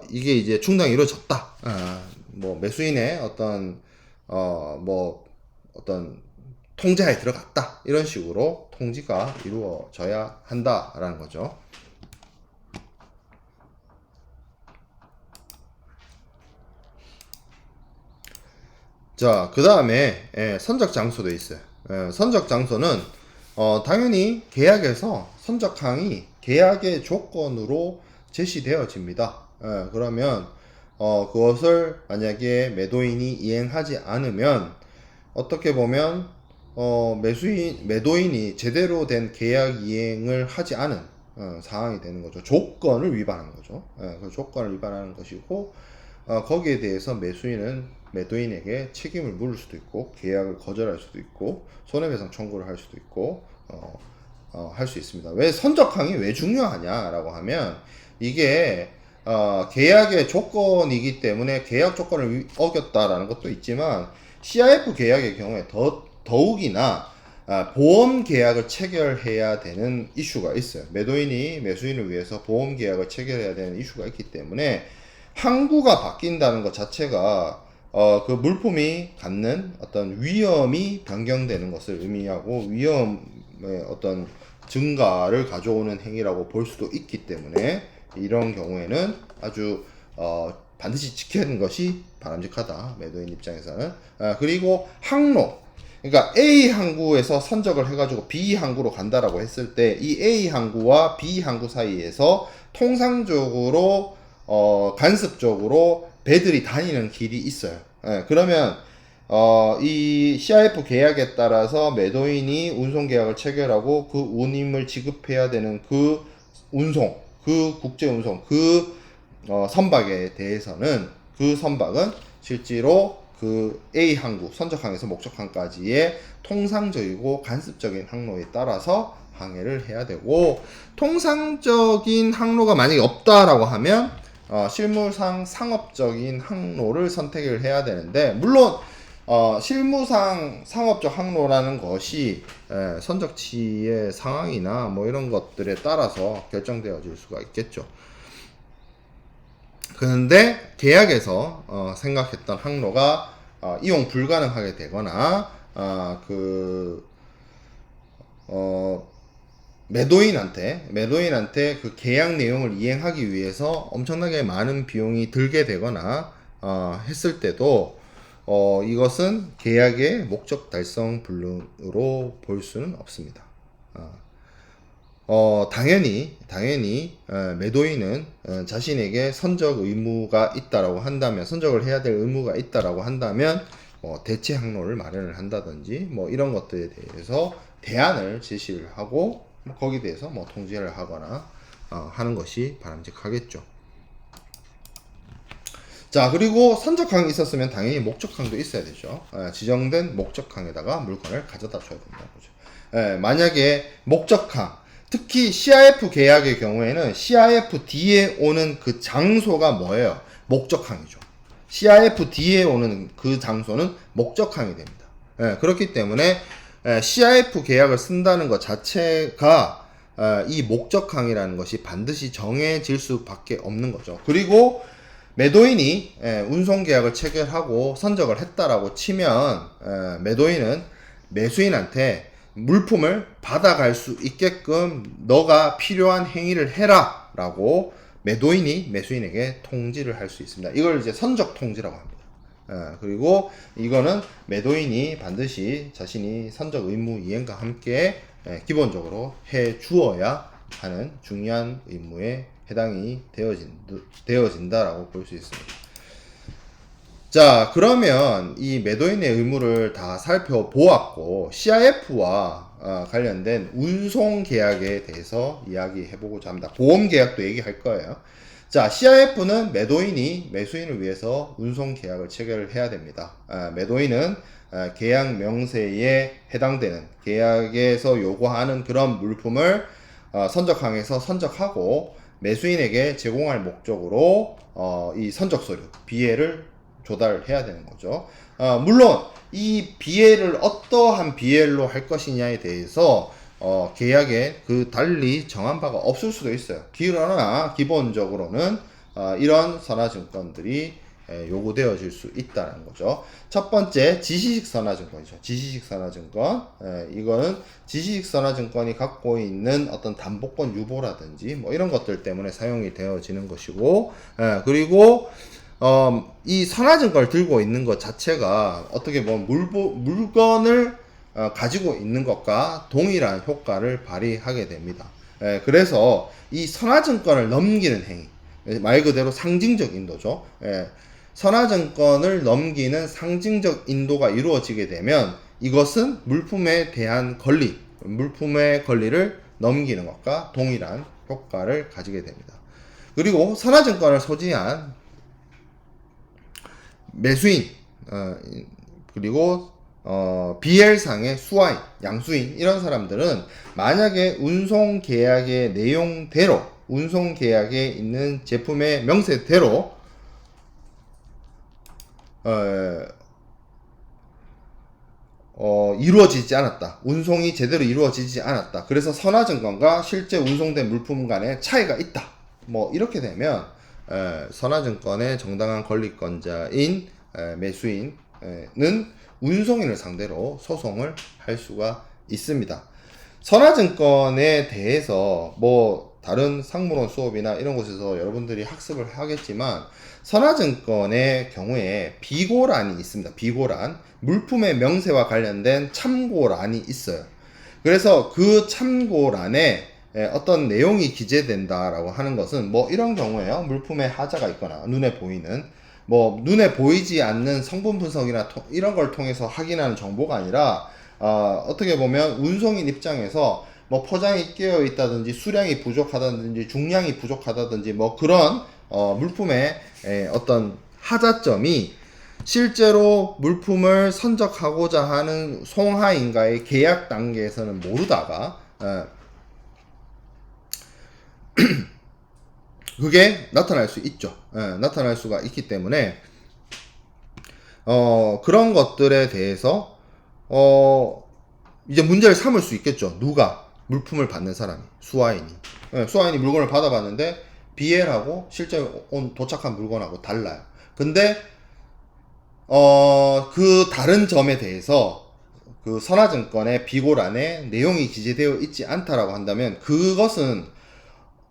이게 이제 충당이 이루어졌다. 뭐 매수인의 어떤 통제하에 들어갔다. 이런 식으로 통지가 이루어져야 한다라는 거죠. 자, 그 다음에 선적 장소도 있어요. 선적 장소는 당연히 계약에서 선적항이 계약의 조건으로 제시되어집니다. 그러면 그것을 만약에 매도인이 이행하지 않으면 어떻게 보면 매도인이 제대로 된 계약 이행을 하지 않은 상황이 되는 거죠. 조건을 위반하는 거죠. 그 조건을 위반하는 것이고, 거기에 대해서 매도인에게 책임을 물을 수도 있고 계약을 거절할 수도 있고 손해배상 청구를 할 수도 있고 할 수 있습니다. 왜 선적항이 왜 중요하냐라고 하면 이게 계약의 조건이기 때문에 계약 조건을 어겼다라는 것도 있지만 CIF 계약의 경우에 더욱이나 보험 계약을 체결해야 되는 이슈가 있어요. 매도인이 매수인을 위해서 보험 계약을 체결해야 되는 이슈가 있기 때문에 항구가 바뀐다는 것 자체가 그 물품이 갖는 어떤 위험이 변경되는 것을 의미하고 위험의 어떤 증가를 가져오는 행위라고 볼 수도 있기 때문에 이런 경우에는 아주 반드시 지켜야 하는 것이 바람직하다. 매도인 입장에서는. 그리고 항로. 그러니까 A 항구에서 선적을 해가지고 B 항구로 간다라고 했을 때 이 A 항구와 B 항구 사이에서 통상적으로 간섭적으로 배들이 다니는 길이 있어요. 예, 그러면 이 CIF 계약에 따라서 매도인이 운송 계약을 체결하고 그 운임을 지급해야 되는 그 운송, 그 국제 운송, 그 선박에 대해서는 그 선박은 실제로 그 A 항구, 선적항에서 목적항까지의 통상적이고 간섭적인 항로에 따라서 항해를 해야 되고, 통상적인 항로가 만약에 없다라고 하면 실무상 상업적인 항로를 선택을 해야 되는데, 물론 실무상 상업적 항로라는 것이 선적치의 상황이나 뭐 이런 것들에 따라서 결정되어질 수가 있겠죠. 그런데 계약에서 생각했던 항로가 이용 불가능하게 되거나 매도인한테 그 계약 내용을 이행하기 위해서 엄청나게 많은 비용이 들게 되거나 했을 때도 이것은 계약의 목적 달성 불능으로 볼 수는 없습니다. 당연히 매도인은 자신에게 선적 의무가 있다라고 한다면, 선적을 해야 될 의무가 있다라고 한다면 대체 항로를 마련을 한다든지 뭐 이런 것들에 대해서 대안을 제시를 하고 거기에 대해서 뭐 통지를 하거나 하는 것이 바람직하겠죠. 자, 그리고 선적항이 있었으면 당연히 목적항도 있어야 되죠. 지정된 목적항에다가 물건을 가져다 줘야 된다는 거죠. 만약에 목적항, 특히 CIF 계약의 경우에는 CIF 뒤에 오는 그 장소가 뭐예요? 목적항이죠. CIF 뒤에 오는 그 장소는 목적항이 됩니다. 그렇기 때문에 CIF 계약을 쓴다는 것 자체가 이 목적항이라는 것이 반드시 정해질 수밖에 없는 거죠. 그리고 매도인이 운송 계약을 체결하고 선적을 했다라고 치면 매도인은 매수인한테 물품을 받아갈 수 있게끔 너가 필요한 행위를 해라 라고 매도인이 매수인에게 통지를 할 수 있습니다. 이걸 이제 선적 통지라고 합니다. 그리고 이거는 매도인이 반드시 자신이 선적 의무 이행과 함께 기본적으로 해 주어야 하는 중요한 의무에 해당이 되어진다라고 볼 수 있습니다. 자, 그러면 이 매도인의 의무를 다 살펴보았고 CIF와 관련된 운송 계약에 대해서 이야기해보고자 합니다. 보험 계약도 얘기할 거예요. 자, CIF는 매도인이 매수인을 위해서 운송 계약을 체결을 해야 됩니다. 매도인은 계약 명세에 해당되는 계약에서 요구하는 그런 물품을 선적항에서 선적하고 매수인에게 제공할 목적으로 이 선적 서류, 비해를 조달해야 되는 거죠. 물론 이 비해를 어떠한 비해로 할 것이냐에 대해서 계약에 그 달리 정한 바가 없을 수도 있어요. 그러나 기본적으로는 이런 선화증권들이 요구되어질 수 있다는 거죠. 첫 번째, 지시식 선화증권이죠. 지시식 선화증권. 이거는 지시식 선화증권이 갖고 있는 어떤 담보권 유보라든지 뭐 이런 것들 때문에 사용이 되어지는 것이고, 그리고 이 선화증권을 들고 있는 것 자체가 어떻게 보면 물건을 가지고 있는 것과 동일한 효과를 발휘하게 됩니다. 그래서 이 선화증권을 넘기는 행위, 말 그대로 상징적 인도죠. 선화증권을 넘기는 상징적 인도가 이루어지게 되면 이것은 물품에 대한 권리, 물품의 권리를 넘기는 것과 동일한 효과를 가지게 됩니다. 그리고 선화증권을 소지한 매수인, 그리고 BL상의 수화인, 양수인 이런 사람들은 만약에 운송계약의 내용대로, 운송계약에 있는 제품의 명세대로 이루어지지 않았다, 운송이 제대로 이루어지지 않았다, 그래서 선화증권과 실제 운송된 물품 간에 차이가 있다, 뭐 이렇게 되면 선화증권의 정당한 권리권자인 매수인은 운송인을 상대로 소송을 할 수가 있습니다. 선화증권에 대해서 뭐 다른 상무론 수업이나 이런 곳에서 여러분들이 학습을 하겠지만 선화증권의 경우에 비고란이 있습니다. 비고란, 물품의 명세와 관련된 참고란이 있어요. 그래서 그 참고란에 어떤 내용이 기재된다라고 하는 것은 뭐 이런 경우에요. 물품에 하자가 있거나 눈에 보이는 뭐 눈에 보이지 않는 성분 분석이나 이런 걸 통해서 확인하는 정보가 아니라 어떻게 보면 운송인 입장에서 뭐 포장이 깨어 있다든지 수량이 부족하다든지 중량이 부족하다든지 뭐 그런 물품의 어떤 하자점이 실제로 물품을 선적하고자 하는 송하인과의 계약 단계에서는 모르다가 그게 나타날 수 있죠. 나타날 수가 있기 때문에 그런 것들에 대해서 이제 문제를 삼을 수 있겠죠. 누가? 물품을 받는 사람이, 수화인이. 수화인이 물건을 받아봤는데 BL하고 실제 도착한 물건하고 달라요. 근데 그 다른 점에 대해서 그 선화증권의 비고란에 내용이 기재되어 있지 않다라고 한다면 그것은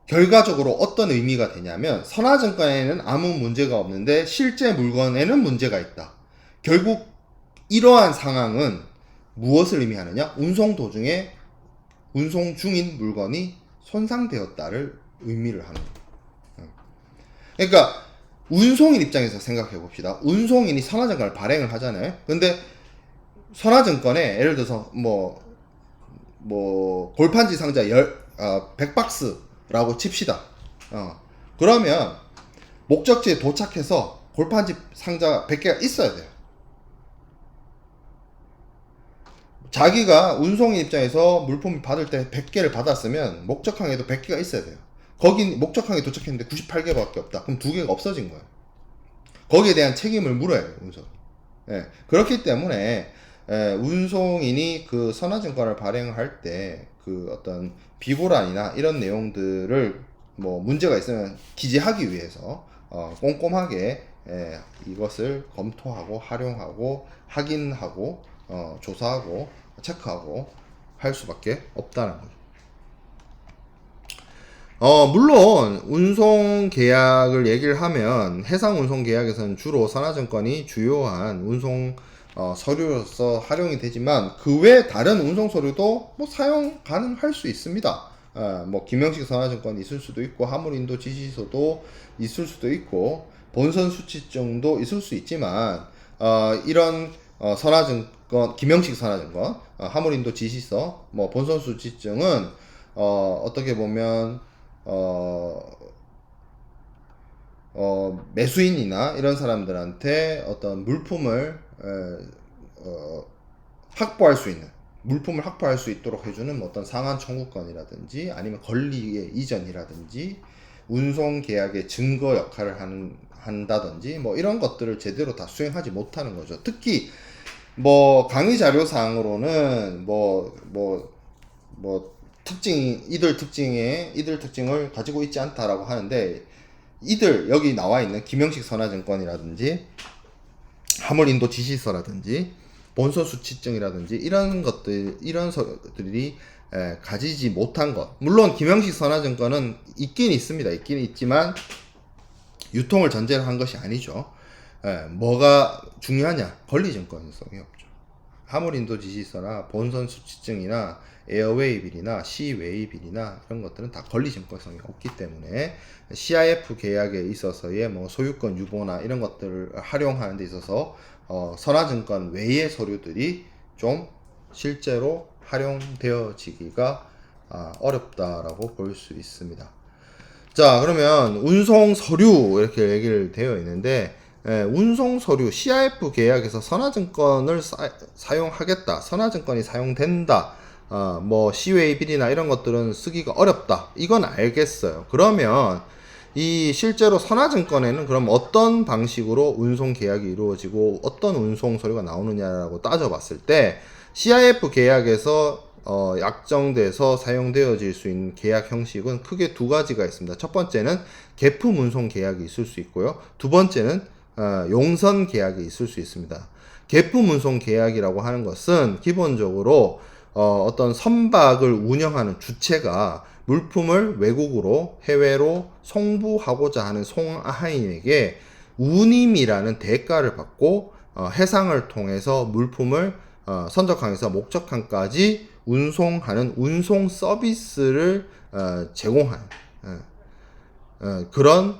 결과적으로 어떤 의미가 되냐면 선화증권에는 아무 문제가 없는데 실제 물건에는 문제가 있다. 결국 이러한 상황은 무엇을 의미하느냐? 운송 도중에 운송 중인 물건이 손상되었다를 의미를 하는 거예요. 그러니까 운송인 입장에서 생각해 봅시다. 운송인이 선화증권을 발행을 하잖아요. 근데 선화증권에 예를 들어서 뭐 골판지 상자 100박스라고 칩시다. 그러면 목적지에 도착해서 골판지 상자 100개가 있어야 돼요. 자기가 운송인 입장에서 물품 받을 때 100개를 받았으면 목적항에도 100개가 있어야 돼요. 거기 목적항에 도착했는데 98개밖에 없다. 그럼 2개가 없어진 거예요. 거기에 대한 책임을 물어야 돼요, 운송. 그렇기 때문에 운송인이 그 선화증권을 발행할 때 그 어떤 비고란이나 이런 내용들을 뭐 문제가 있으면 기재하기 위해서 꼼꼼하게 이것을 검토하고 활용하고 확인하고 조사하고 체크하고 할 수밖에 없다는 거죠. 물론 운송 계약을 얘기를 하면 해상 운송 계약에서는 주로 선화증권이 주요한 운송 서류로서 활용이 되지만 그 외 다른 운송 서류도 뭐 사용 가능할 수 있습니다. 뭐 김영식 선화증권이 있을 수도 있고 화물인도 지시서도 있을 수도 있고 본선 수치증도 있을 수 있지만 이런 선화증권, 김영식 선화증권, 화물인도 지시서, 뭐 본선 수치증은 어떻게 보면 매수인이나 이런 사람들한테 어떤 물품을 확보할 수 있는 물품을 확보할 수 있도록 해주는 뭐 어떤 상한 청구권이라든지 아니면 권리의 이전이라든지 운송 계약의 증거 역할을 한다든지 뭐 이런 것들을 제대로 다 수행하지 못하는 거죠. 특히 뭐 강의 자료상으로는 이들 특징을 가지고 있지 않다라고 하는데 여기 나와 있는 김영식 선화증권이라든지 화물인도 지시서라든지 본선 수치증이라든지 이런 서류들이 가지지 못한 것. 물론 김영식 선화증권은 있긴 있습니다. 있긴 있지만 유통을 전제로 한 것이 아니죠. 뭐가 중요하냐? 권리증권성이 없죠. 화물인도 지시서나 본선 수치증이나 에어웨이빌이나 시웨이빌이나 이런 것들은 다 권리증권성이 없기 때문에 CIF 계약에 있어서의 뭐 소유권 유보나 이런 것들을 활용하는 데 있어서 선화증권 외의 서류들이 좀 실제로 활용되어지기가 어렵다라고 볼 수 있습니다. 자, 그러면 운송 서류 이렇게 얘기를 되어 있는데 운송 서류 CIF 계약에서 선화증권을 사용하겠다, 선화증권이 사용된다, 뭐 시웨이빌이나 이런 것들은 쓰기가 어렵다, 이건 알겠어요. 그러면 이 실제로 선화증권에는 그럼 어떤 방식으로 운송 계약이 이루어지고 어떤 운송 서류가 나오느냐라고 따져봤을 때 CIF 계약에서 약정돼서 사용되어질 수 있는 계약 형식은 크게 두 가지가 있습니다. 첫 번째는 계품 운송 계약이 있을 수 있고요. 두 번째는 용선 계약이 있을 수 있습니다. 계품 운송 계약이라고 하는 것은 기본적으로 어떤 선박을 운영하는 주체가 물품을 외국으로 해외로 송부하고자 하는 송하인에게 운임이라는 대가를 받고 해상을 통해서 물품을 선적항에서 목적항까지 운송하는 운송 서비스를 제공하는 그런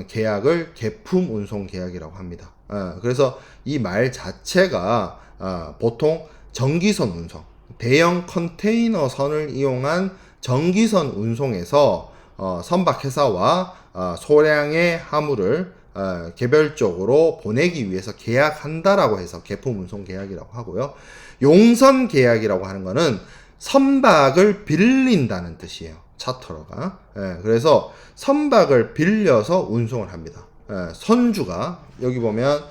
계약을 계품 운송 계약이라고 합니다. 그래서 이 말 자체가 보통 전기선 운송, 대형 컨테이너선을 이용한 전기선 운송에서 선박회사와 소량의 화물을 개별적으로 보내기 위해서 계약한다라고 해서 계품 운송 계약이라고 하고요. 용선 계약이라고 하는 거는 선박을 빌린다는 뜻이에요. 차터러가. 그래서 선박을 빌려서 운송을 합니다. 선주가 여기 보면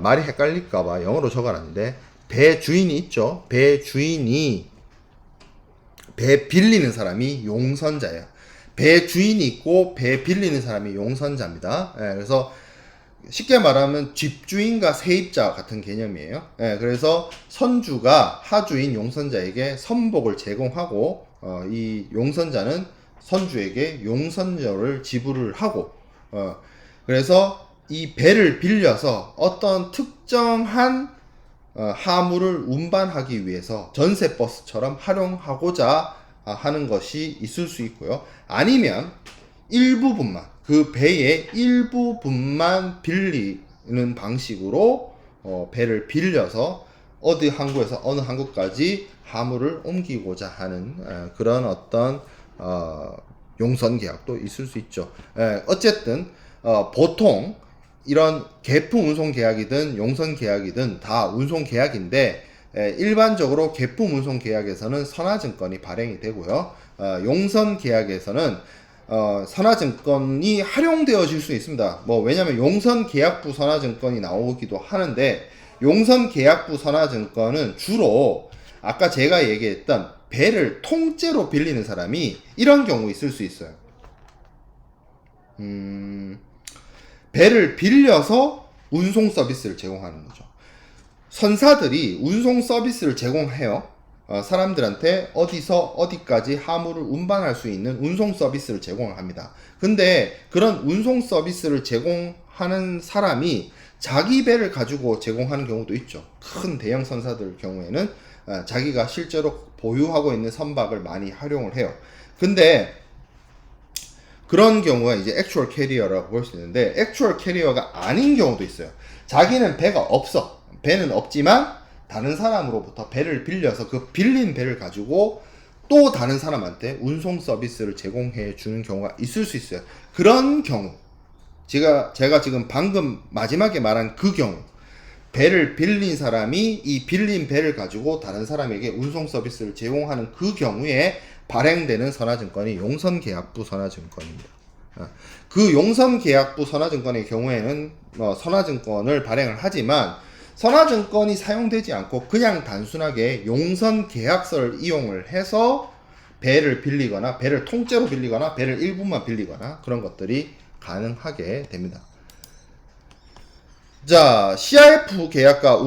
말이 헷갈릴까봐 영어로 적어놨는데 배 주인이 있죠. 배 주인이 배 빌리는 사람이 용선자예요. 배 주인이 있고 배 빌리는 사람이 용선자입니다. 그래서 쉽게 말하면 집주인과 세입자 같은 개념이에요. 그래서 선주가 하주인 용선자에게 선복을 제공하고 이 용선자는 선주에게 용선료를 지불을 하고 그래서 이 배를 빌려서 어떤 특정한 화물을 운반하기 위해서 전세버스처럼 활용하고자 하는 것이 있을 수 있고요. 아니면 일부분만, 그 배의 일부분만 빌리는 방식으로 배를 빌려서 어디 항구에서 어느 항구까지 화물을 옮기고자 하는 그런 어떤 용선 계약도 있을 수 있죠. 어쨌든 보통 이런 계품 운송 계약이든 용선 계약이든 다 운송 계약인데 일반적으로 계품 운송 계약에서는 선화증권이 발행이 되고요. 용선 계약에서는 선화증권이 활용되어질 수 있습니다. 왜냐면 용선 계약부 선화증권이 나오기도 하는데 용선 계약부 선화증권은 주로 아까 제가 얘기했던 배를 통째로 빌리는 사람이 이런 경우 있을 수 있어요. 배를 빌려서 운송 서비스를 제공하는 거죠. 선사들이 운송 서비스를 제공해요. 사람들한테 어디서 어디까지 화물을 운반할 수 있는 운송 서비스를 제공을 합니다. 근데 그런 운송 서비스를 제공하는 사람이 자기 배를 가지고 제공하는 경우도 있죠. 큰 대형 선사들 경우에는 자기가 실제로 보유하고 있는 선박을 많이 활용을 해요. 근데 그런 경우가 이제 액추얼 캐리어라고 볼 수 있는데 액추얼 캐리어가 아닌 경우도 있어요. 자기는 배가 없어. 배는 없지만 다른 사람으로부터 배를 빌려서 그 빌린 배를 가지고 또 다른 사람한테 운송 서비스를 제공해 주는 경우가 있을 수 있어요. 그런 경우 제가 지금 방금 마지막에 말한 그 경우 배를 빌린 사람이 이 빌린 배를 가지고 다른 사람에게 운송 서비스를 제공하는 그 경우에 발행되는 선화증권이 용선계약부 선화증권입니다. 그 용선계약부 선화증권의 경우에는 선화증권을 발행을 하지만 선화증권이 사용되지 않고 그냥 단순하게 용선계약서를 이용을 해서 배를 빌리거나 배를 통째로 빌리거나 배를 일부만 빌리거나 그런 것들이 가능하게 됩니다. 자, CIF와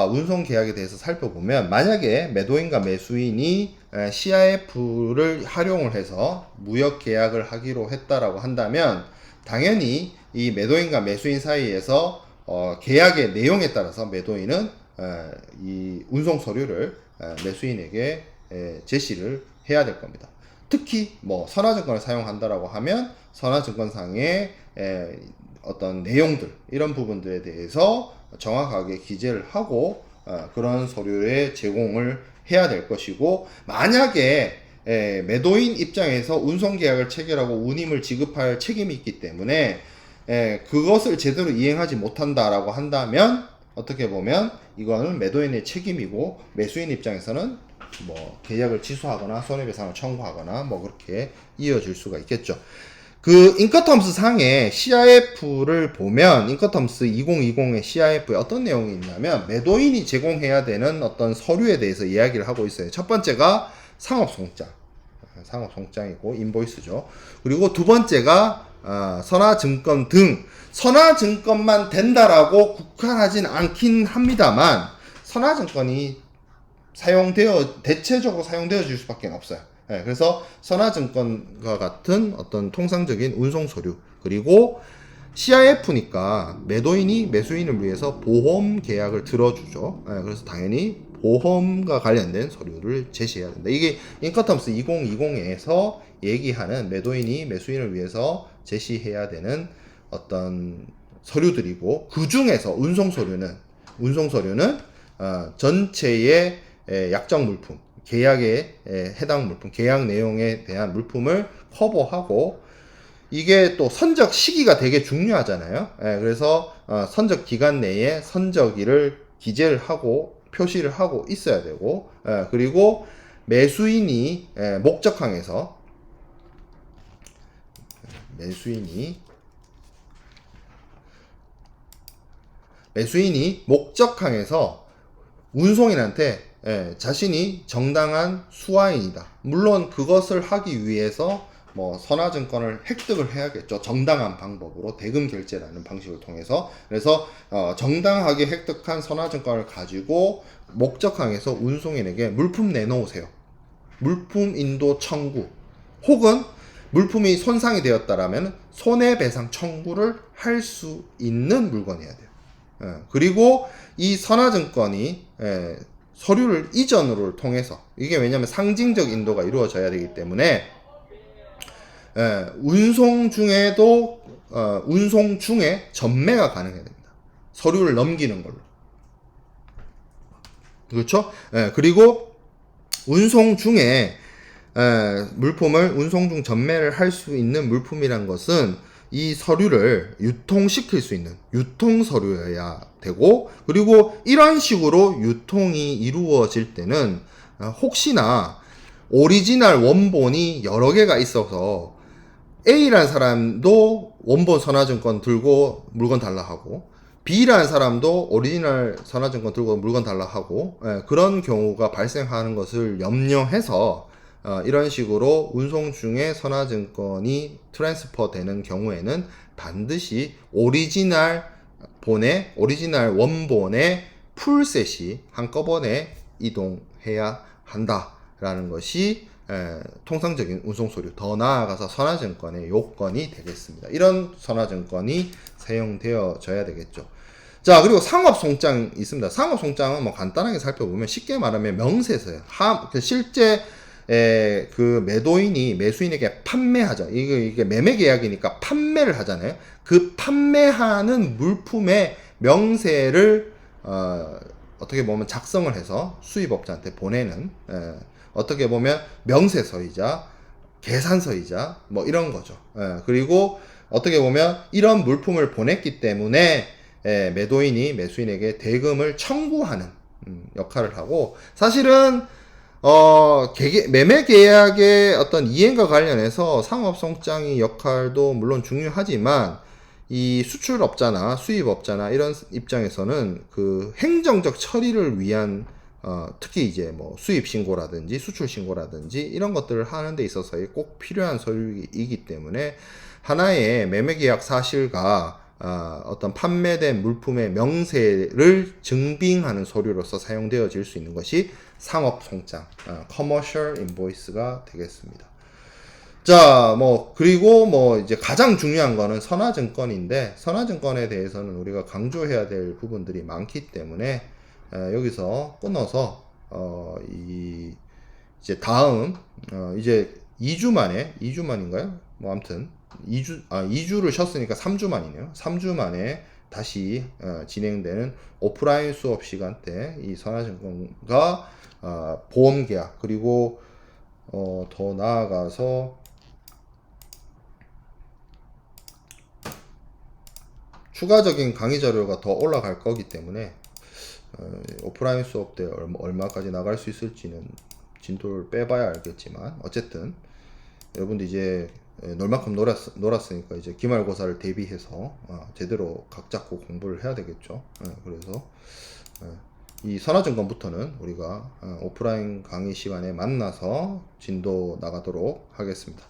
운송 계약에 대해서 살펴보면 만약에 매도인과 매수인이 CIF를 활용을 해서 무역 계약을 하기로 했다라고 한다면 당연히 이 매도인과 매수인 사이에서 계약의 내용에 따라서 매도인은 이 운송 서류를 매수인에게 제시를 해야 될 겁니다. 특히 선화증권을 사용한다라고 하면 선화증권상의 어떤 내용들 이런 부분들에 대해서 정확하게 기재를 하고 그런 서류의 제공을 해야 될 것이고 만약에 매도인 입장에서 운송계약을 체결하고 운임을 지급할 책임이 있기 때문에 그것을 제대로 이행하지 못한다라고 한다면 어떻게 보면 이거는 매도인의 책임이고 매수인 입장에서는 계약을 취소하거나 손해배상을 청구하거나 그렇게 이어질 수가 있겠죠. 그 인커텀스 상에 CIF를 보면 인커텀스 2020의 CIF에 어떤 내용이 있냐면 매도인이 제공해야 되는 어떤 서류에 대해서 이야기를 하고 있어요. 첫 번째가 상업송장이고 인보이스죠. 그리고 두 번째가 선화증권 등 선화증권만 된다라고 국한하진 않긴 합니다만 선화증권이 대체적으로 사용되어질 수밖에 없어요. 예, 그래서 선화증권과 같은 어떤 통상적인 운송 서류, 그리고 CIF니까 매도인이 매수인을 위해서 보험 계약을 들어주죠. 예, 그래서 당연히 보험과 관련된 서류를 제시해야 된다. 이게 인커텀스 2020에서 얘기하는 매도인이 매수인을 위해서 제시해야 되는 어떤 서류들이고, 그 중에서 운송 서류는 전체의 약정 물품, 계약에 해당 물품, 계약 내용에 대한 물품을 커버하고, 이게 또 선적 시기가 되게 중요하잖아요. 그래서 선적 기간 내에 선적일을 기재를 하고 표시를 하고 있어야 되고, 그리고 매수인이 매수인이 목적항에서 운송인한테 자신이 정당한 수화인이다. 물론 그것을 하기 위해서 뭐 선화증권을 획득을 해야겠죠. 정당한 방법으로 대금 결제라는 방식을 통해서. 그래서 정당하게 획득한 선화증권을 가지고 목적항에서 운송인에게 물품 내놓으세요. 물품 인도 청구, 혹은 물품이 손상이 되었다라면 손해배상 청구를 할 수 있는 물건이어야 돼요. 그리고 이 선화증권이 서류를 이전을 통해서, 이게 왜냐하면 상징적 인도가 이루어져야 되기 때문에 운송 중에 전매가 가능해야 됩니다. 서류를 넘기는 걸로. 그렇죠? 그리고 운송 중에 물품을 운송 중 전매를 할 수 있는 물품이란 것은 이 서류를 유통시킬 수 있는 유통 서류여야 되고, 그리고 이런 식으로 유통이 이루어질 때는 혹시나 오리지널 원본이 여러 개가 있어서 A라는 사람도 원본 선화증권 들고 물건 달라 하고, B라는 사람도 오리지널 선화증권 들고 물건 달라 하고, 그런 경우가 발생하는 것을 염려해서 이런 식으로 운송 중에 선화증권이 트랜스퍼 되는 경우에는 반드시 오리지널 원본의 풀셋이 한꺼번에 이동해야 한다라는 것이 통상적인 운송서류, 더 나아가서 선화증권의 요건이 되겠습니다. 이런 선화증권이 사용되어져야 되겠죠. 자, 그리고 상업송장 있습니다. 상업송장은 뭐 간단하게 살펴보면, 쉽게 말하면 명세서예요. 실제 그 매도인이 매수인에게 판매하죠. 이게 매매 계약이니까 판매를 하잖아요. 그 판매하는 물품의 명세를 어떻게 보면 작성을 해서 수입업자한테 보내는, 어떻게 보면 명세서이자 계산서이자 뭐 이런 거죠. 그리고 어떻게 보면 이런 물품을 보냈기 때문에 매도인이 매수인에게 대금을 청구하는 역할을 하고, 사실은 매매 계약의 어떤 이행과 관련해서 상업송장의 역할도 물론 중요하지만, 이 수출업자나 수입업자나 이런 입장에서는 그 행정적 처리를 위한 특히 이제 뭐 수입 신고라든지 수출 신고라든지 이런 것들을 하는 데 있어서 꼭 필요한 서류이기 때문에, 하나의 매매 계약 사실과 어떤 판매된 물품의 명세를 증빙하는 서류로서 사용되어질 수 있는 것이 상업송장, Commercial Invoice가 되겠습니다. 자, 그리고 이제 가장 중요한 거는 선화증권인데, 선화증권에 대해서는 우리가 강조해야 될 부분들이 많기 때문에 여기서 끊어서 이제 다음 이제 2주 만인가요? 아무튼 2주를 쉬었으니까 3주 만이네요. 3주 만에 다시 진행되는 오프라인 수업 시간 때 이 선화증권과 보험 계약, 그리고 더 나아가서 추가적인 강의 자료가 더 올라갈 거기 때문에 오프라인 수업 때 얼마까지 나갈 수 있을지는 진도를 빼봐야 알겠지만, 어쨌든 여러분들 이제 놀 만큼 놀았으니까 이제 기말고사를 대비해서 제대로 각 잡고 공부를 해야 되겠죠. 그래서 이 선화증권부터는 우리가 오프라인 강의 시간에 만나서 진도 나가도록 하겠습니다.